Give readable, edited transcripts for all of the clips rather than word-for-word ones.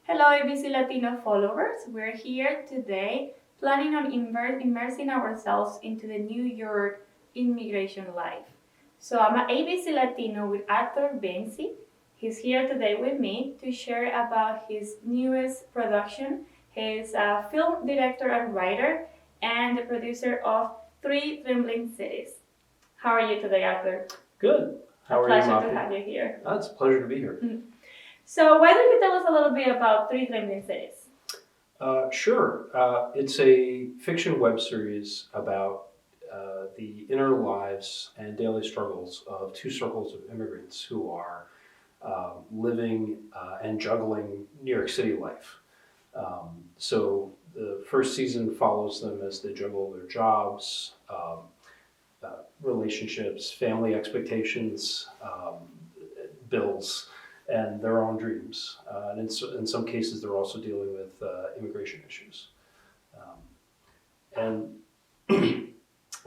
Hello, ABClatino followers. We're here today planning on immersing ourselves into the New York immigration life. So I'm an ABClatino with actor Vincie. He's here today with me to share about his newest production. He's a film director and writer and the producer of Trembling Cities. How are you today, Arthur? Good. How are you, Pleasure Mafi? to have you here. It's a pleasure to be here. So why don't you tell us a little bit about Trembling Cities? Sure. It's a fiction web series about the inner lives and daily struggles of two circles of immigrants who are living and juggling New York City life. So the first season follows them as they juggle their jobs, relationships, family expectations, bills, and their own dreams. And in some cases, they're also dealing with immigration issues. And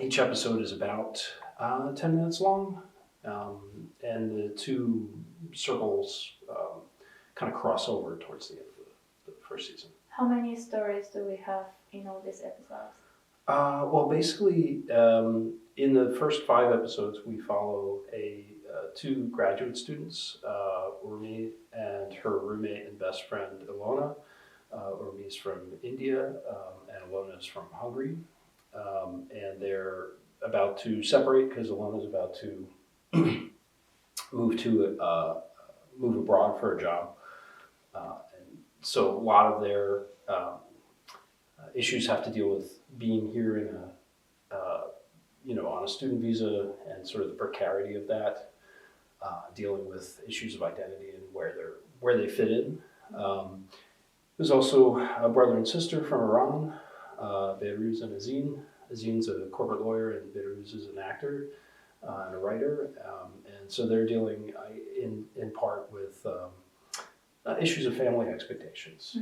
each episode is about 10 minutes long, and the two circles kind of cross over towards the end of the first season. How many stories do we have in all these episodes? Well, basically, in the first 5 episodes, we follow two graduate students, Urmi and her roommate and best friend, Ilona. Urmi is from India, and Ilona is from Hungary. And they're about to separate because Ilona is about to move abroad for a job. And so a lot of their issues have to deal with being here in on a student visa and sort of the precarity of that, dealing with issues of identity and where they fit in. There's also a brother and sister from Iran, Behruz and Azin. Azin's a corporate lawyer and Behruz is an actor and a writer. And so they're dealing in part with issues of family expectations.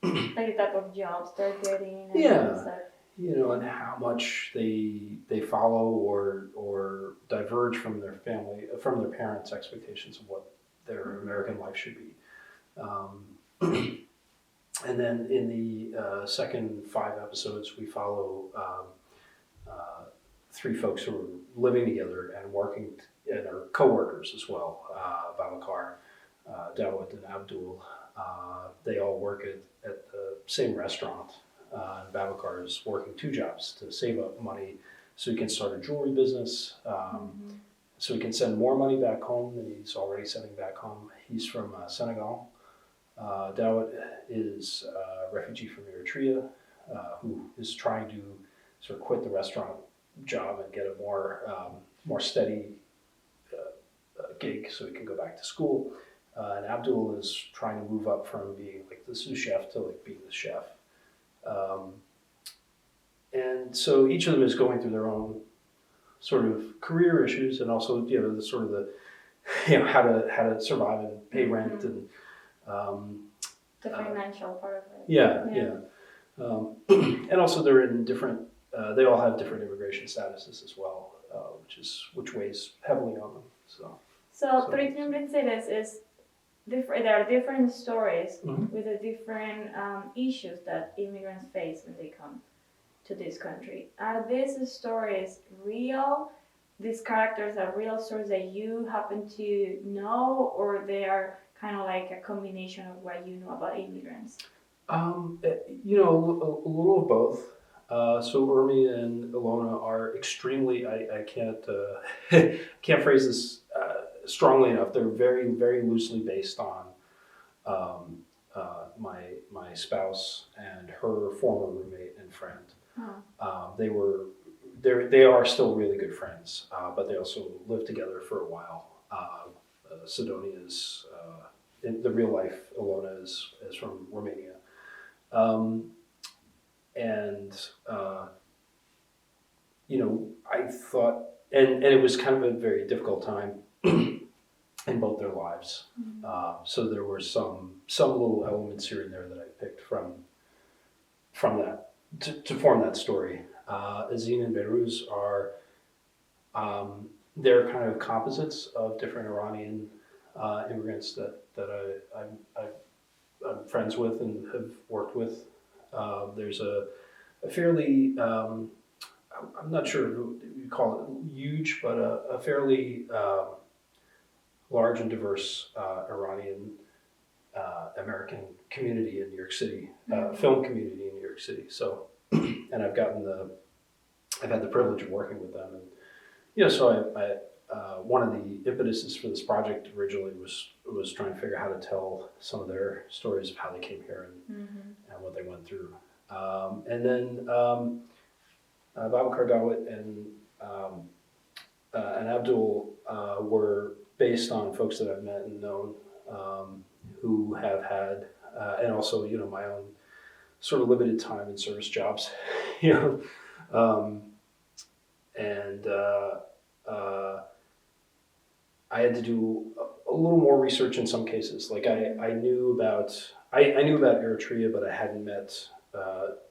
Like the type of jobs they're getting. And how much they follow or diverge from their parents' expectations of what their American life should be. And then in the second 5 episodes, we follow 3 folks who are living together and working and are co-workers as well. Babakar, Dawit, and Abdul. They all work at the same restaurant. And Babakar is working 2 jobs to save up money so he can start a jewelry business, so he can send more money back home than he's already sending back home. He's from Senegal. Dawit is a refugee from Eritrea who is trying to sort of quit the restaurant job and get a more steady gig so he can go back to school. And Abdul is trying to move up from being like the sous chef to like being the chef. And so each of them is going through their own sort of career issues and also the sort of how to survive and pay rent and the financial part of it. Yeah. And also they're in different. They all have different immigration statuses as well, which weighs heavily on them. So Trembling Cities is different. There are different stories Mm-hmm. with the different issues that immigrants face when they come to this country. Are these stories real? These characters are real stories that you happen to know, or they are kind of like a combination of what you know about immigrants? A little of both. So Urmi and Ilona are extremely. I can't can't phrase this strongly enough. They're very, very loosely based on my spouse and her former roommate and friend. They are still really good friends, but they also lived together for a while. Sidonia is in the real life. Ilona is from Romania, I thought, and it was kind of a very difficult time in both their lives. So there were some little elements here and there that I picked from that to form that story. Azin and Behruz are they're kind of composites of different Iranian immigrants that I've friends with and have worked with. There's a fairly, I'm not sure who you call it huge, but a fairly large and diverse Iranian American community in New York City, film community in New York City. So, and I've had the privilege of working with them, and so I one of the impetuses for this project originally was trying to figure out how to tell some of their stories of how they came here and what they went through. And then Babakar Dawit and Abdul were based on folks that I've met and known who have had, and also my own sort of limited time in service jobs, and I had to do a little more research in some cases. Like I knew about Eritrea, but I hadn't met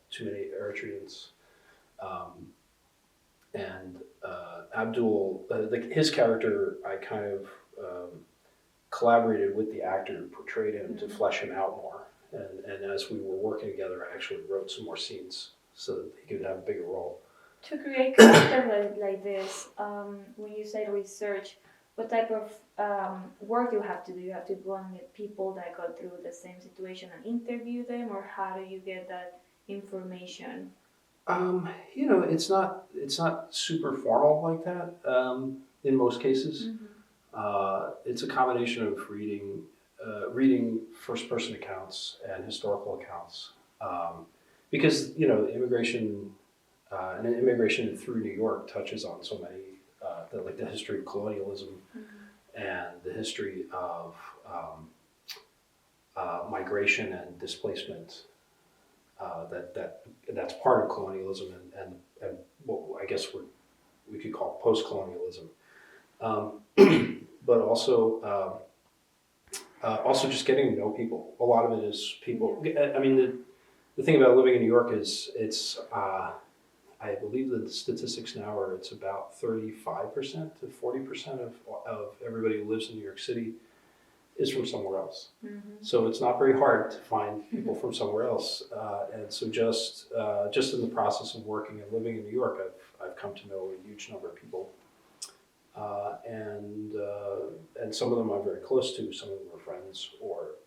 too many Eritreans. And Abdul, his character, I kind of collaborated with the actor who portrayed him to flesh him out more. And as we were working together, I actually wrote some more scenes so that he could have a bigger role. To create characters like this, when you say research, what type of work you have to do? You have to go and meet people that go through the same situation and interview them, or how do you get that information? It's not super formal like that in most cases. It's a combination of reading first-person accounts and historical accounts, because immigration and immigration through New York touches on so many, the history of colonialism and the history of migration and displacement. That's part of colonialism and what I guess we could call post-colonialism, but also just getting to know people. A lot of it is people. I mean, the thing about living in New York is it's I believe the statistics now are it's about 35% to 40% of everybody who lives in New York City is from somewhere else. So it's not very hard to find people from somewhere else. And so just in the process of working and living in New York, I've come to know a huge number of people. And some of them I'm very close to, some of them are friends or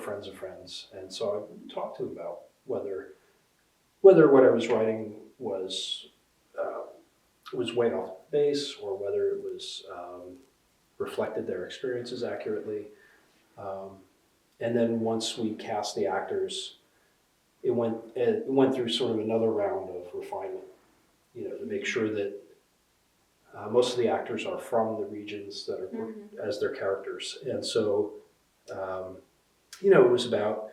friends of friends. And so I talked to them about whether what I was writing was way off base or whether it was reflected their experiences accurately. And then once we cast the actors, it went through sort of another round of refinement, to make sure that most of the actors are from the regions that are as their characters. And so, it was about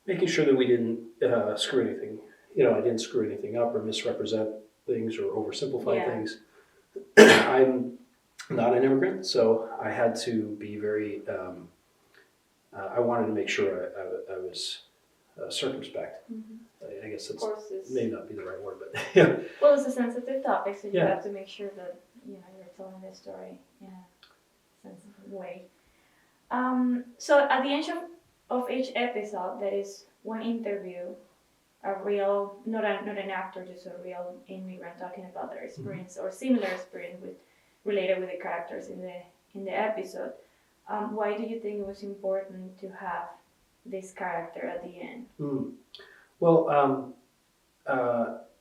making sure that we didn't screw anything. I didn't screw anything up or misrepresent things or oversimplify things. I'm not an immigrant, so I had to be very, I wanted to make sure I was circumspect. I guess that may not be the right word, but yeah. Well, it's a sensitive topic, so you have to make sure that you're telling the story in a sensitive way. So at the end of each episode, there is one interview, a real, not an actor, just a real immigrant talking about their experience or similar experience related with the characters in the episode. Why do you think it was important to have this character at the end? Well,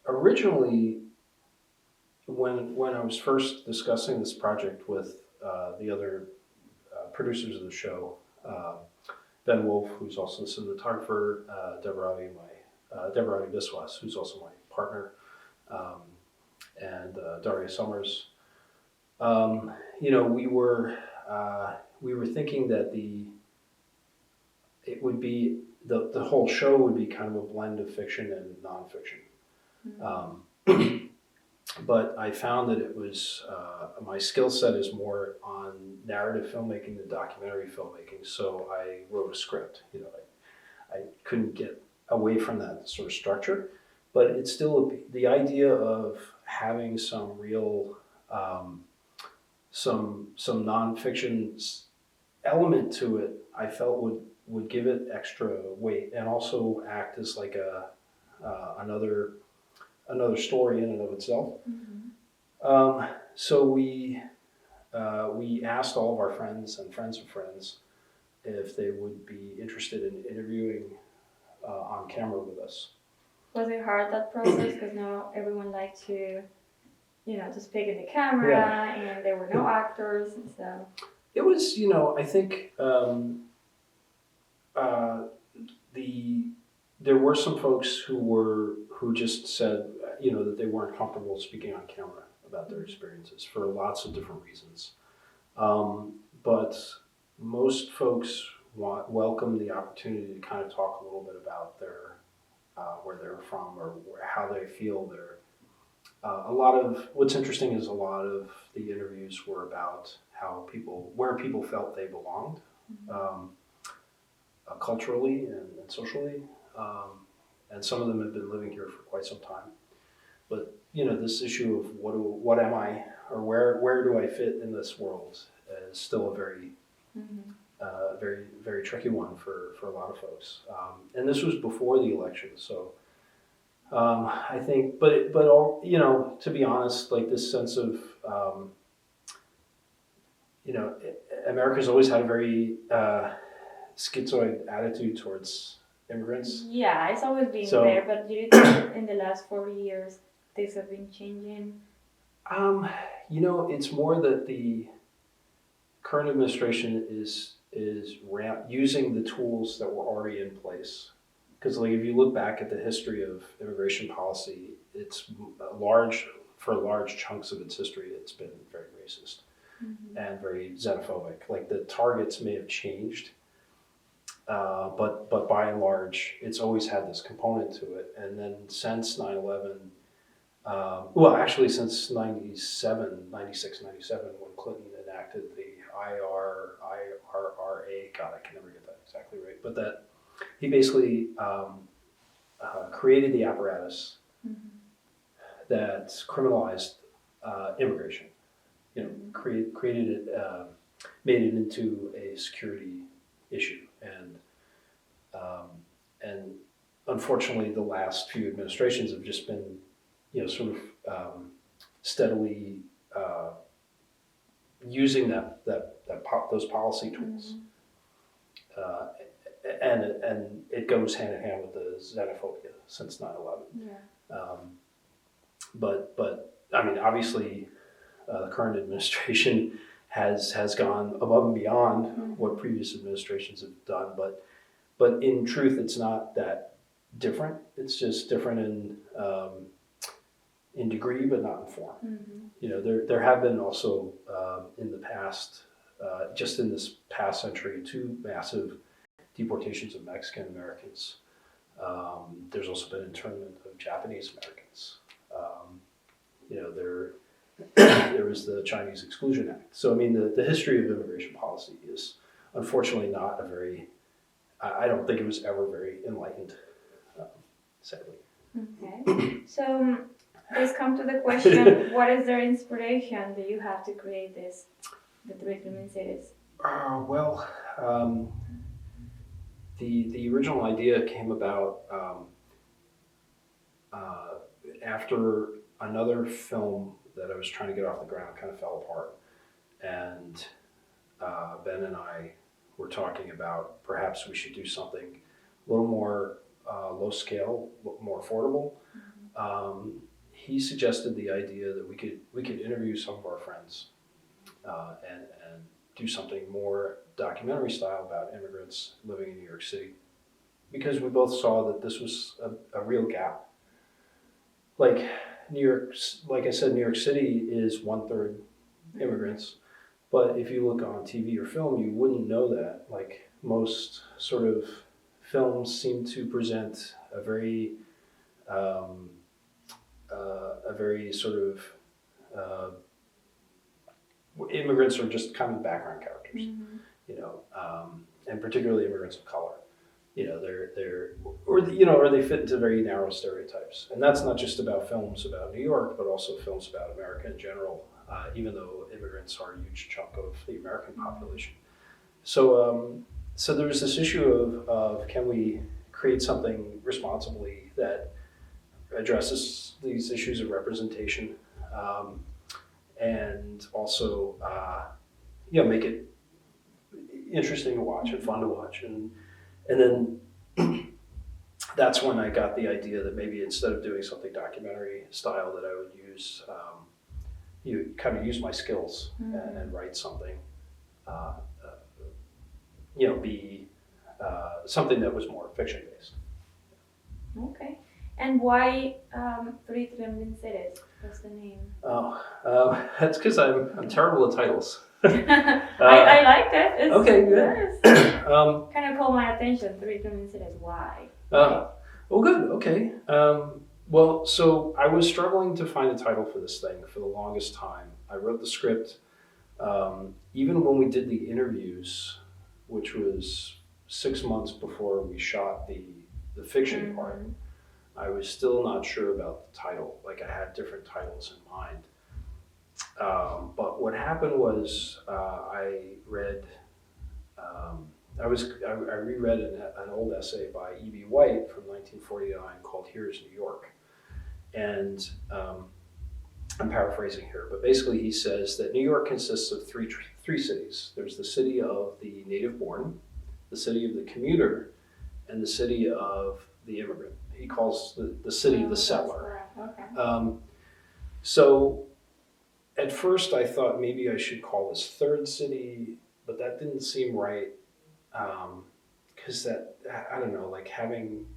originally, when I was first discussing this project with the other producers of the show, Ben Wolf, who's also the cinematographer, Deborah Biswas, who's also my partner, and Daria Summers. We were thinking that it would be the whole show would be kind of a blend of fiction and nonfiction. But I found that it was my skill set is more on narrative filmmaking than documentary filmmaking. So I wrote a script. I couldn't get away from that sort of structure, but it's still the idea of having some real some nonfiction element to it. I felt would give it extra weight and also act as like another story in and of itself. So we asked all of our friends and friends of friends if they would be interested in interviewing on camera with us. Was it hard, that process? Because now everyone liked to, to speak in the camera, and there were no actors, and so. It was, I think there were some folks who just said, that they weren't comfortable speaking on camera about their experiences for lots of different reasons. But most folks welcome the opportunity to kind of talk a little bit about their where they're from or how they feel. A lot of what's interesting is a lot of the interviews were about where people felt they belonged, culturally and socially, and some of them have been living here for quite some time. But this issue of what am I, or where do I fit in this world is still a very very, very tricky one for a lot of folks. And this was before the election, so I think, but all, to be honest, like this sense of, America's always had a very schizoid attitude towards immigrants. Yeah, it's always been there, but do you think in the last 4 years things have been changing? It's more that the current administration is using the tools that were already in place. Because if you look back at the history of immigration policy, it's for large chunks of its history, it's been very racist and very xenophobic. Like the targets may have changed, but by and large, it's always had this component to it. And then since 9/11, actually since 96, 97, when Clinton enacted the IRRA, God, I can never get that exactly right, but that he basically created the apparatus that criminalized immigration. Created it, made it into a security issue, and unfortunately, the last few administrations have just been, sort of steadily using those policy tools, and it goes hand in hand with the xenophobia since 9/11. But I mean, obviously, the current administration has gone above and beyond what previous administrations have done. But in truth, it's not that different. It's just different in degree, but not in form. There have been also in the past, just in this past century, 2 massive deportations of Mexican Americans. There's also been internment of Japanese Americans. There was the Chinese Exclusion Act. So I mean, the history of immigration policy is unfortunately not a very, I don't think it was ever very enlightened, sadly. Okay. So let's come to the question, what is their inspiration that you have to create the Trembling Cities? The original idea came about after another film that I was trying to get off the ground kind of fell apart. And Ben and I were talking about perhaps we should do something a little more low scale, more affordable. He suggested the idea that we could interview some of our friends and do something more documentary style about immigrants living in New York City, because we both saw that this was a real gap. Like I said, New York City is 1/3 immigrants, but if you look on TV or film, you wouldn't know that. Like most sort of films seem to present a very sort of immigrants are just kind of background characters, and particularly immigrants of color. Or they fit into very narrow stereotypes, and that's not just about films about New York, but also films about America in general. Even though immigrants are a huge chunk of the American population, so so there was this issue of can we create something responsibly that addresses these issues of representation, and also make it interesting to watch and fun to watch, and then that's when I got the idea that maybe instead of doing something documentary style, that I would use use my skills and write something, be something that was more fiction based. Okay. And why Three Trembling Cities? What's the name? That's because I'm terrible at titles. I liked it. It's, okay, good. Yes. Kind of caught my attention. Three Trembling Cities. Why? Well, good. Okay. Well, so I was struggling to find a title for this thing for the longest time. I wrote the script. Even when we did the interviews, which was 6 months before we shot the fiction part, I was still not sure about the title. Like, I had different titles in mind. But what happened was I reread an old essay by E.B. White from 1949 called "Here's New York," and I'm paraphrasing here, but basically he says that New York consists of three cities. There's the city of the native born, the city of the commuter, and the city of the immigrant. He calls the city the settler. Okay. So at first I thought maybe I should call this third city, but that didn't seem right, because that, I don't know, like having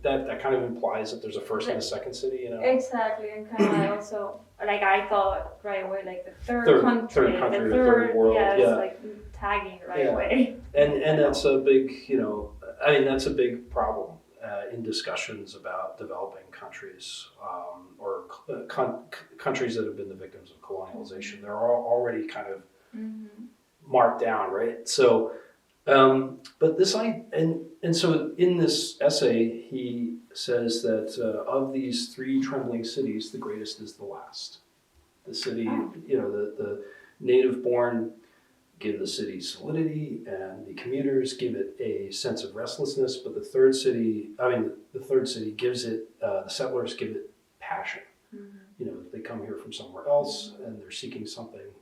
that kind of implies that there's a first and a second city, Exactly, and kind of like also, like, I thought right away, like the third country, the third world, yes, like tagging right away. And that's a big, that's a big problem in discussions about developing countries, or countries that have been the victims of colonialization. They're all already kind of marked down, right? So, but this and so in this essay, he says that of these three trembling cities, the greatest is the last. The city, the native-born give the city solidity, and the commuters give it a sense of restlessness. But the third city gives it, the settlers give it passion. They come here from somewhere else, and they're seeking something,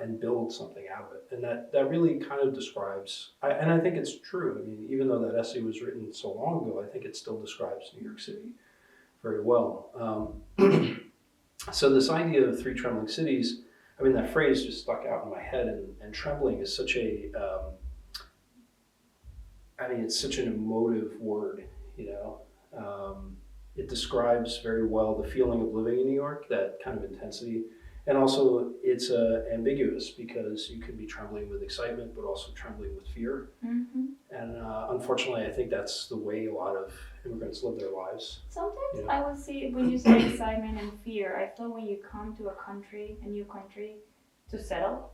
and build something out of it. And that really kind of describes, and I think it's true. I mean, even though that essay was written so long ago, I think it still describes New York City very well. So this idea of three trembling cities, I mean, that phrase just stuck out in my head, and trembling is such it's such an emotive word, It describes very well the feeling of living in New York, that kind of intensity. And also it's ambiguous, because you can be trembling with excitement, but also trembling with fear. And unfortunately, I think that's the way a lot of immigrants live their lives. Sometimes I would see, when you say excitement and fear, I thought when you come to a new country to settle,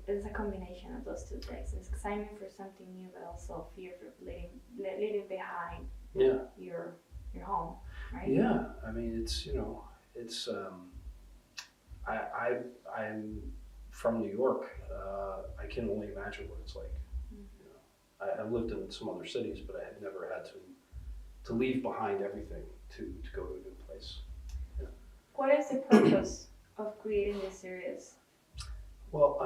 it's a combination of those two things. It's excitement for something new, but also fear for leaving behind your home, right? Yeah, I mean, I'm from New York. I can only imagine what it's like. I've lived in some other cities, but I had never had to leave behind everything to go to a new place. Yeah. What is the purpose of creating this series? Well,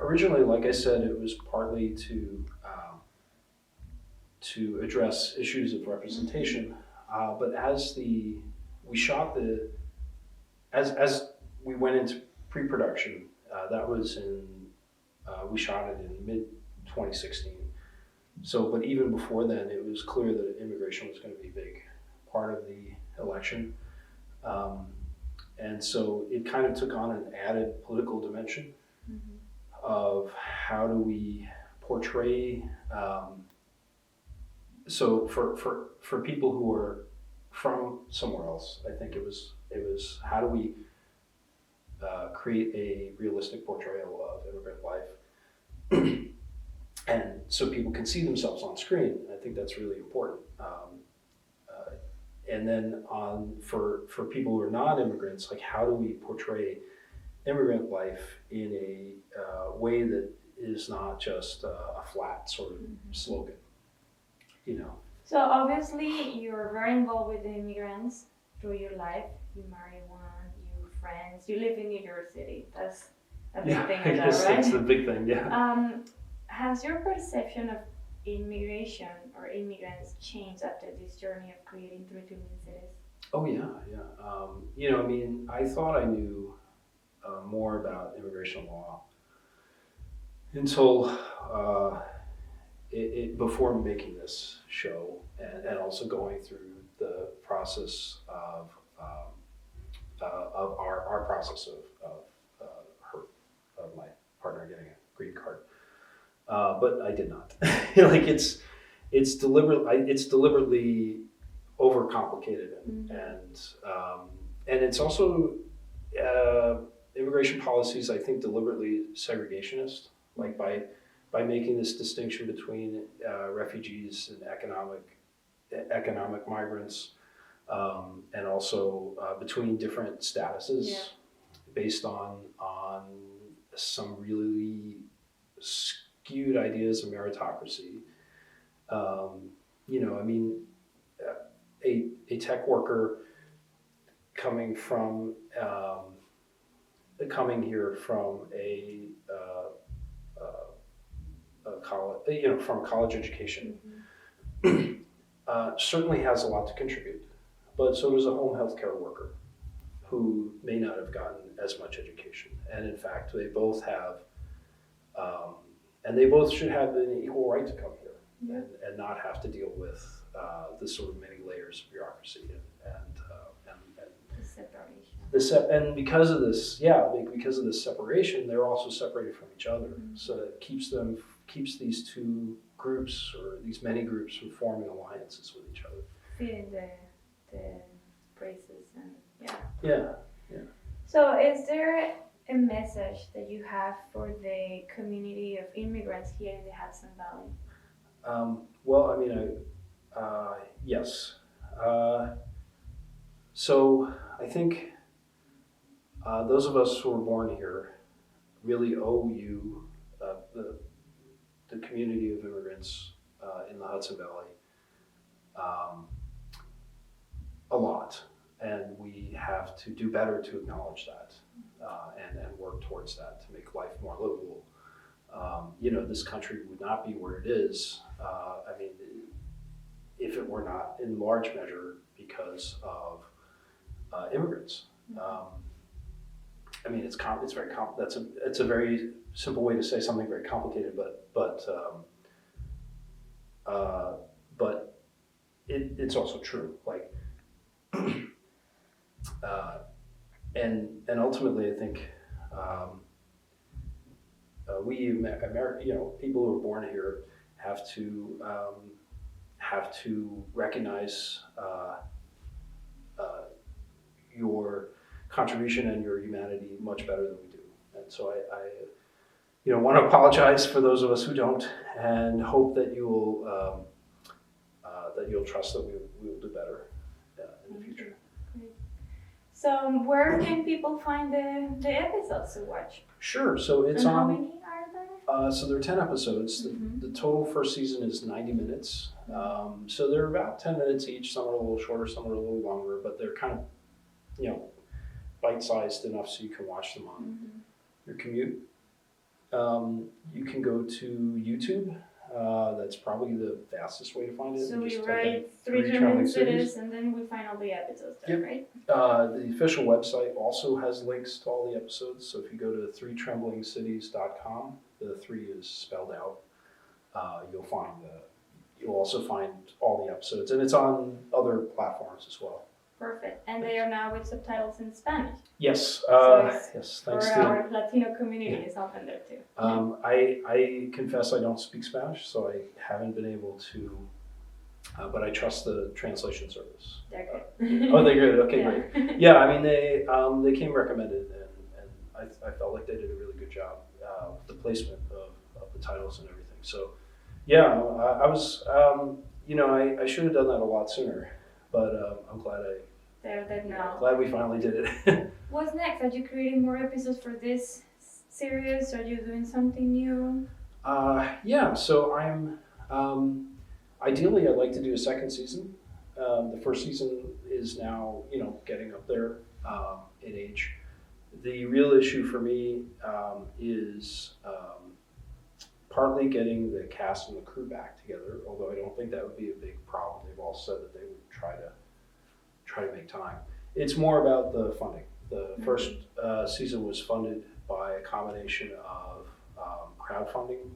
originally, like I said, it was partly to address issues of representation. But as we went into pre-production, that was we shot it in mid-2016. So, but even before then, it was clear that immigration was going to be a big part of the election. And so it kind of took on an added political dimension of how do we portray, so for people who are from somewhere else, I think it was how do we create a realistic portrayal of immigrant life, and so people can see themselves on screen. I think that's really important. And then for people who are not immigrants, like how do we portray immigrant life in a way that is not just a flat sort of slogan, you know. So obviously you're very involved with the immigrants through your life. You marry one, you friends, you live in New York City. That's a big thing, I guess right? that's the big thing. Yeah. Has your perception of immigration or immigrants changed after this journey of creating three Trembling Cities? Oh yeah, yeah. You know, I mean, I thought I knew more about immigration law until before making this show, and also going through the process of our process of my partner getting a green card. But I did not. Like it's deliberately overcomplicated and it's also immigration policies, I think, deliberately segregationist, like by making this distinction between refugees and economic migrants, and also between different statuses based on some really skewed ideas of meritocracy. You know, I mean, a tech worker coming here from a college, you know, from college education, certainly has a lot to contribute, but so does a home healthcare worker who may not have gotten as much education. And in fact, they both have, and they both should have an equal right to come here and not have to deal with the sort of many layers of bureaucracy and the separation. and because of this separation, they're also separated from each other. So it keeps these two groups or these many groups from forming alliances with each other. Feeding the braces and Yeah. So is there a message that you have for the community of immigrants here in the Hudson Valley? Well, I mean, yes. So I think those of us who were born here really owe you, the community of immigrants in the Hudson Valley, a lot. And we have to do better to acknowledge that and work towards that to make life more livable. You know, this country would not be where it is, I mean, if it were not in large measure because of immigrants. I mean, it's very it's a very simple way to say something very complicated, but it's also true. Like, and ultimately, I think we you know, people who are born here have to recognize your contribution and your humanity much better than we do. And so I you know, want to apologize for those of us who don't, and hope that you'll trust that we will do better in the future. Great. So where can people find the episodes to watch? Sure. So it's and on. How many are there? So there are 10 episodes. The total first season is 90 minutes. So they're about 10 minutes each. Some are a little shorter, some are a little longer, but they're kind of, you know, bite-sized enough so you can watch them on your commute. You can go to YouTube. That's probably the fastest way to find it. So we write three Trembling Cities, and then we find all the episodes there, right? The official website also has links to all the episodes. So if you go to 3tremblingcities.com, the 3 is spelled out. You'll also find all the episodes, and it's on other platforms as well. Perfect. And they are now with subtitles in Spanish. Yes. Yes. Thanks for to our Latino community, it's often there too. I confess I don't speak Spanish, so I haven't been able to. But I trust the translation service. They're good. Oh, they're good. Okay, great. Yeah, I mean they came recommended, and I felt like they did a really good job with the placement of the titles and everything. So, yeah, I was you know, I should have done that a lot sooner, but I'm glad They're there now. Glad we finally did it. What's next? Are you creating more episodes for this series? Are you doing something new? Yeah, so I'm ideally I'd like to do a second season. The first season is now getting up there in age. The real issue for me is partly getting the cast and the crew back together. Although I don't think that would be a big problem. They've all said that they would try to make time. It's more about the funding. The first season was funded by a combination of crowdfunding,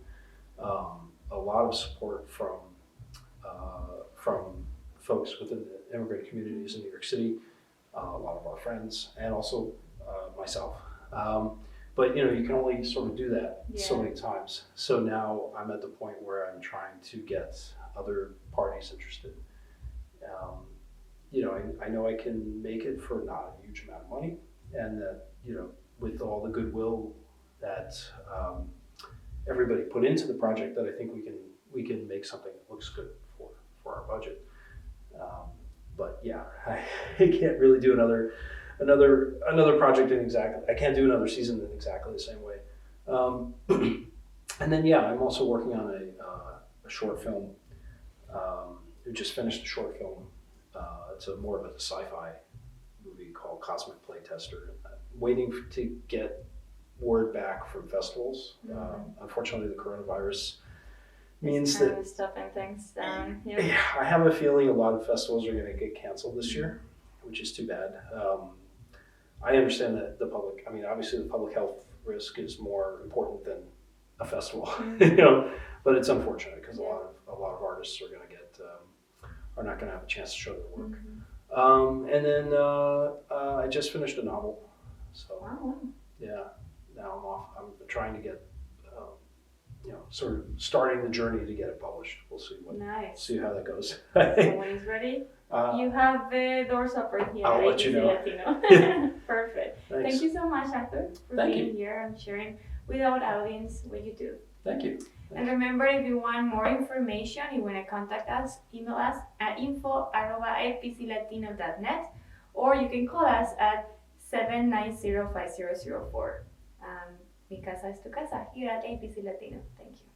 a lot of support from folks within the immigrant communities in New York City, a lot of our friends, and also myself. But you can only sort of do that so many times. So now I'm at the point where I'm trying to get other parties interested. I know I can make it for not a huge amount of money, and that with all the goodwill that everybody put into the project, that I think we can make something that looks good for our budget. But yeah, I can't really do another project in exactly. I can't do another season in exactly the same way. And then I'm also working on a short film. We just finished a short film. It's more of a sci-fi movie called Cosmic Playtester. Waiting to get word back from festivals. Unfortunately, the coronavirus means that stopping things down. Yeah, I have a feeling a lot of festivals are going to get canceled this year, which is too bad. I understand that obviously the public health risk is more important than a festival, but it's unfortunate because a lot of artists are going to are not going to have a chance to show their work. And then I just finished a novel, so now I'm off. I'm trying to get sort of starting the journey to get it published. We'll see see how that goes. So when it's ready, you have the doors open here. I'll let you know. Latino. Perfect. Thanks. Thank you so much, Arthur, for being here and sharing with our audience what you do. Thank you. And remember, if you want more information, you want to contact us, email us at info@abclatino.net, or you can call us at 790-5004. Mi casa es tu casa here at ABC Latino. Thank you.